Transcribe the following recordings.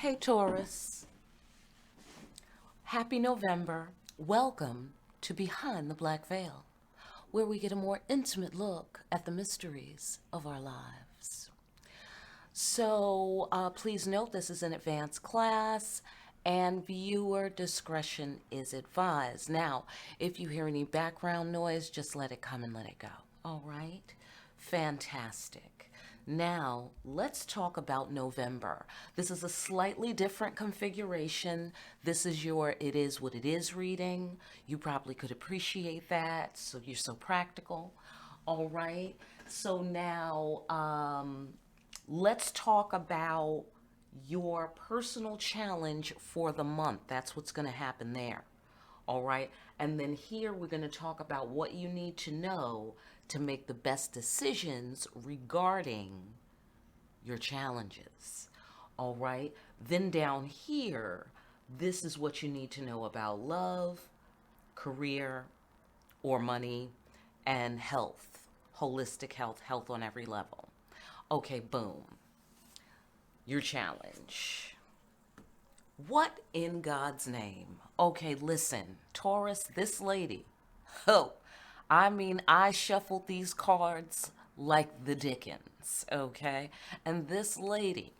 Hey Taurus, happy November. Welcome to Behind the Black Veil, where we get a more intimate look at the mysteries of our lives. So please note this is an advanced class and viewer discretion is advised. Now, if you hear any background noise, just let it come and let it go. All right? Fantastic. Now, let's talk about November. This is a slightly different configuration. This is your It Is What It Is reading. You probably could appreciate that, so you're so practical. All right. So now, let's talk about your personal challenge for the month. That's what's going to happen there. All right. And then here we're going to talk about what you need to know to make the best decisions regarding your challenges. All right. Then down here, this is what you need to know about love, career, or money, and health, holistic health, health on every level. Okay, boom. Your challenge. What in God's name? Okay, listen, Taurus, this lady. Oh, I shuffled these cards like the Dickens, okay? And this lady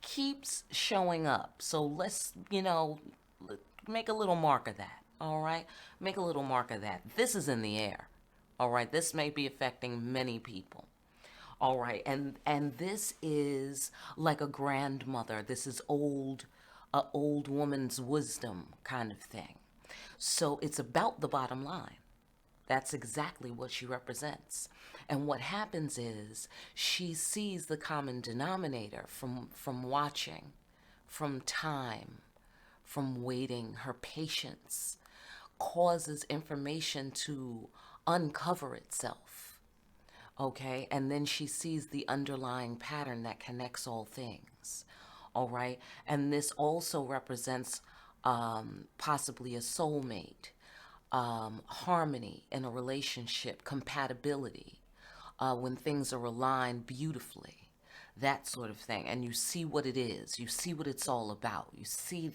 keeps showing up. So let's, make a little mark of that, all right? Make a little mark of that. This is in the air, all right? This may be affecting many people. All right, and this is like a grandmother. This is a old woman's wisdom kind of thing. So it's about the bottom line. That's exactly what she represents. And what happens is she sees the common denominator from watching, from time, from waiting. Her patience causes information to uncover itself. Okay, and then she sees the underlying pattern that connects all things. All right, and this also represents possibly a soulmate, harmony in a relationship, compatibility, when things are aligned beautifully, that sort of thing. And you see what it is, you see what it's all about, you see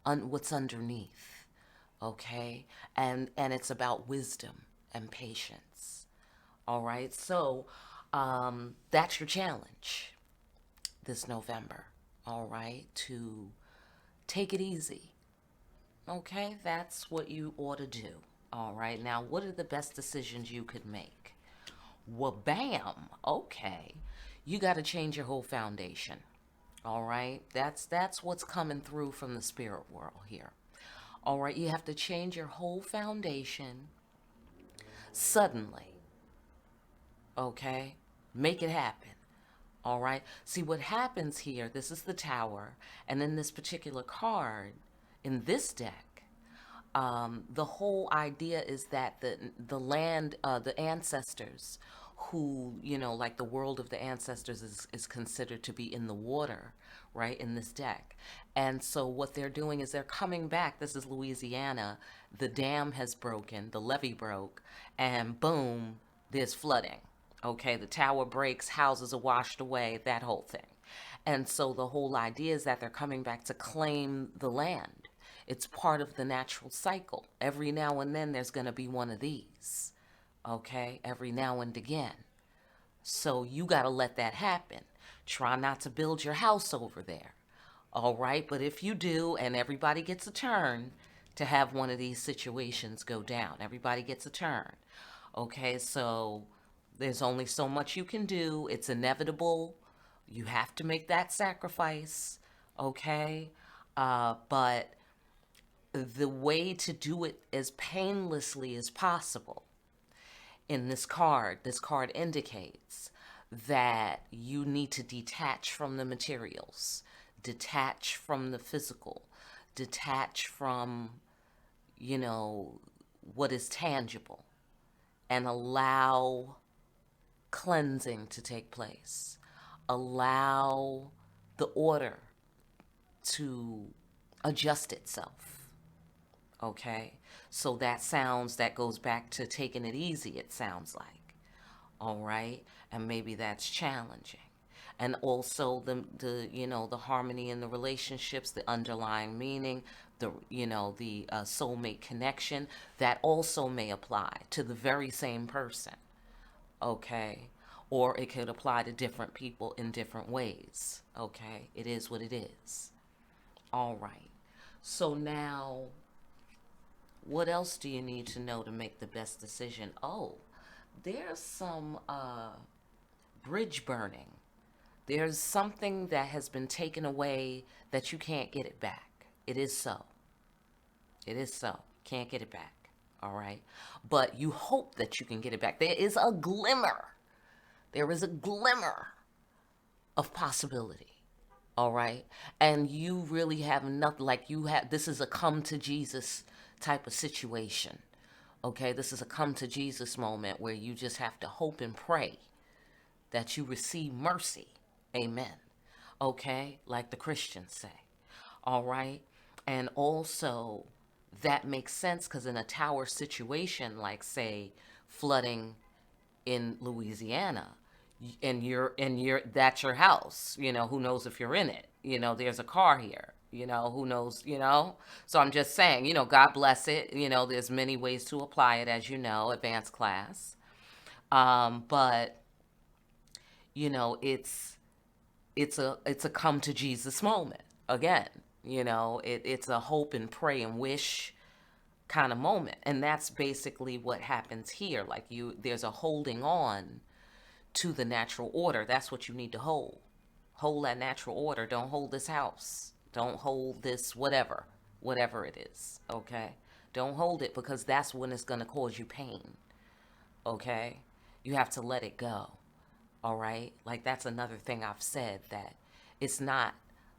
what's underneath. Okay, and it's about wisdom and patience. All right, so that's your challenge this November. All right, to take it easy. Okay, that's what you ought to do. All right, now what are the best decisions you could make? Well, bam. Okay, you got to change your whole foundation. All right, that's what's coming through from the spirit world here. All right, you have to change your whole foundation suddenly. Okay, make it happen. All right. See what happens here. This is the tower, and in this particular card, in this deck, the whole idea is that the land, the ancestors, who like the world of the ancestors is considered to be in the water, right, in this deck. And so what they're doing is they're coming back. This is Louisiana. The dam has broken, the levee broke, and boom, there's flooding. Okay, the tower breaks, houses are washed away, that whole thing. And so the whole idea is that they're coming back to claim the land. It's part of the natural cycle. Every now and then there's going to be one of these. Okay, every now and again. So you got to let that happen. Try not to build your house over there. All right, but if you do, and everybody gets a turn to have one of these situations go down, everybody gets a turn. Okay, so there's only so much you can do. It's inevitable. You have to make that sacrifice. Okay, but the way to do it as painlessly as possible in this card indicates that you need to detach from the materials, detach from the physical, detach from, what is tangible, and allow cleansing to take place. Allow the order to adjust itself. Okay? So that goes back to taking it easy, it sounds like. All right? And maybe that's challenging. and also the the harmony in the relationships, the underlying meaning, the soulmate connection, that also may apply to the very same person. Okay, or it could apply to different people in different ways. Okay, it is what it is. All right. So now, what else do you need to know to make the best decision? Oh, there's some bridge burning. There's something that has been taken away that you can't get it back. It is so. It is so. Can't get it back. All right. But you hope that you can get it back. There is a glimmer. There is a glimmer of possibility. All right. And you really have nothing, like you have, this is a come to Jesus type of situation. Okay. This is a come to Jesus moment where you just have to hope and pray that you receive mercy. Amen. Okay. Like the Christians say. All right. And also, that makes sense because in a tower situation, like say flooding in Louisiana, and you're that's your house, who knows if you're in it, there's a car here, who knows, so I'm just saying, God bless it, there's many ways to apply it, as advanced class, but it's a come to Jesus moment again. It's a hope and pray and wish kind of moment, and that's basically what happens here. Like there's a holding on to the natural order. That's what you need to hold that natural order. Don't hold this house, don't hold this whatever it is. Okay, don't hold it, because that's when it's going to cause you pain. Okay, you have to let it go. All right, like that's another thing I've said, that it's not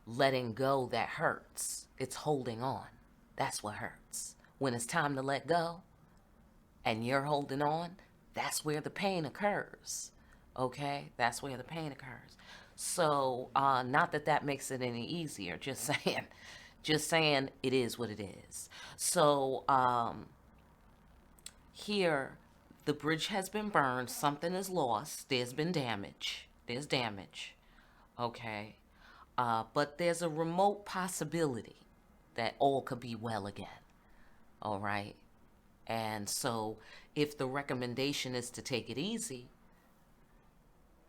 letting go that hurts, it's holding on. That's what hurts. When it's time to let go and you're holding on, that's where the pain occurs. Okay, that's where the pain occurs. So not that makes it any easier, just saying it is what it is. So here, the bridge has been burned, something is lost, there's been damage, okay, but there's a remote possibility that all could be well again. All right. And so if the recommendation is to take it easy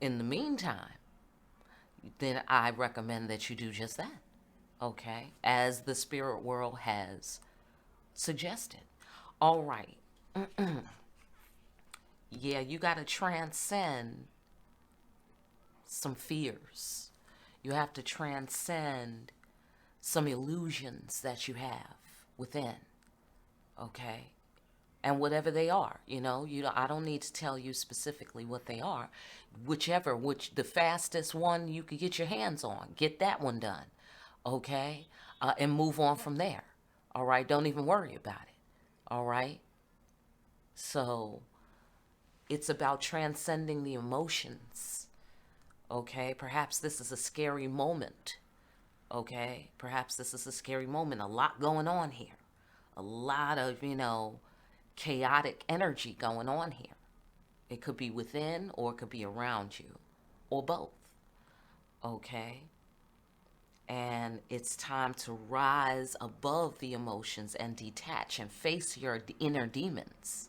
in the meantime, then I recommend that you do just that. Okay. As the spirit world has suggested. All right. Yeah, you got to transcend some fears. You have to transcend some illusions that you have within. Okay, and whatever they are, I don't need to tell you specifically what they are. Which the fastest one you could get your hands on, get that one done. Okay, and move on from there. All right, don't even worry about it. All right, so it's about transcending the emotions. Okay, perhaps this is a scary moment. Okay, perhaps this is a scary moment. A lot going on here. A lot of, chaotic energy going on here. It could be within or it could be around you, or both. Okay? And it's time to rise above the emotions and detach and face your inner demons.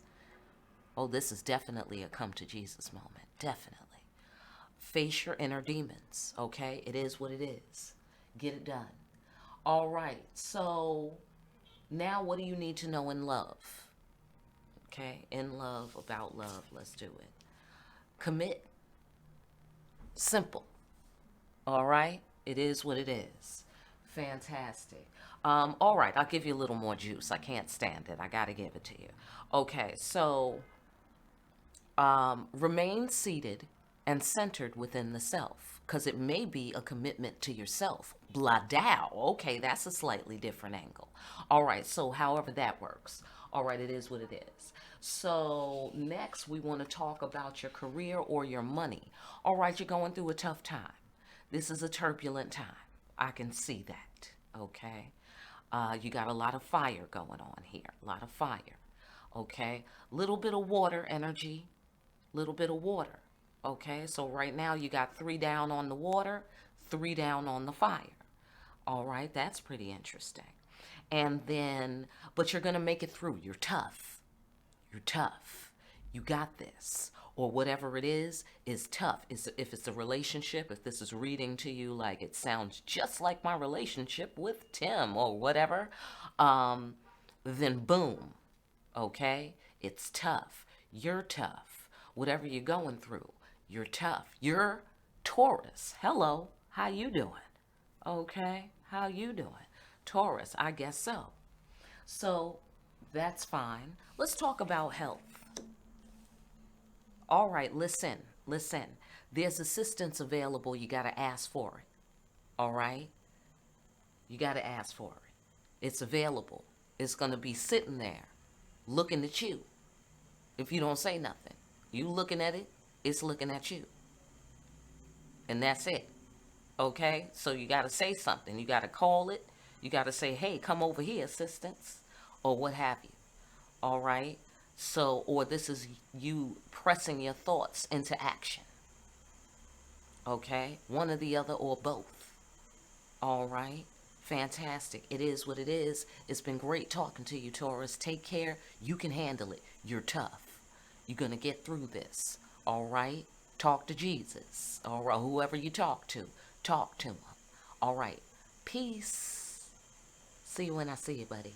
Oh, this is definitely a come to Jesus moment. Definitely. Face your inner demons. Okay? It is what it is. Get it done. All right. So now what do you need to know in love? Okay, in love, about love, let's do it. Commit. Simple. All right, it is what it is. Fantastic. All right, I'll give you a little more juice. I can't stand it. I got to give it to you. Okay, so remain seated and centered within the self, because it may be a commitment to yourself. Bladow. Okay, that's a slightly different angle. All right, so however that works. All right, it is what it is. So next we want to talk about your career or your money. All right, you're going through a tough time. This is a turbulent time. I can see that. Okay. You got a lot of fire going on here. A lot of fire. Okay. Little bit of water energy. Little bit of water. Okay, so right now you got 3 down on the water, 3 down on the fire. All right, that's pretty interesting. And then, but you're going to make it through. You're tough. You're tough. You got this. Or whatever it is tough. If it's a relationship, if this is reading to you like it sounds just like my relationship with Tim or whatever, then boom. Okay? It's tough. You're tough. Whatever you're going through, you're tough. You're Taurus. Hello. How you doing? Okay? How you doing? Taurus, I guess so. So that's fine. Let's talk about health. All right, listen. There's assistance available. You got to ask for it. All right? You got to ask for it. It's available. It's going to be sitting there looking at you if you don't say nothing. You looking at it, it's looking at you. And that's it. Okay? So you got to say something. You got to call it. You got to say, hey, come over here, assistance, or what have you. All right? So, or this is you pressing your thoughts into action. Okay? One or the other or both. All right? Fantastic. It is what it is. It's been great talking to you, Taurus. Take care. You can handle it. You're tough. You're going to get through this. All right? Talk to Jesus. All right? Whoever you talk to him. All right. Peace. See you when I see you, buddy.